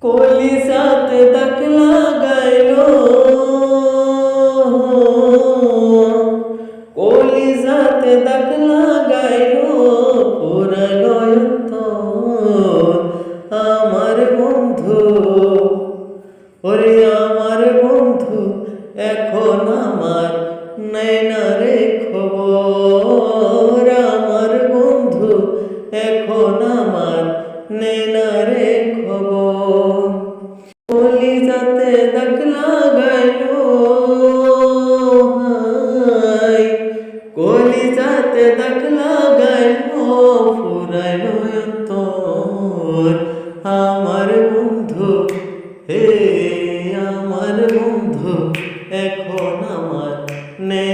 কলিজাতে দাগ লাগাইলো, কলিজাতে দাগ লাগাইলো, পুরাইলো অন্তর আমার বন্ধু। ওরে আমার বন্ধু, এখন আমার নাই না রে খবর। আমার বন্ধু, এখন আমার নেই না রে খবর। কলিজাতে দাগ লাগাইলো, কলিজাতে দাগ লাগাইলো, ফুরাইলো অন্তর আমার বন্ধু। হে আমার বন্ধু, এখন আমার নেই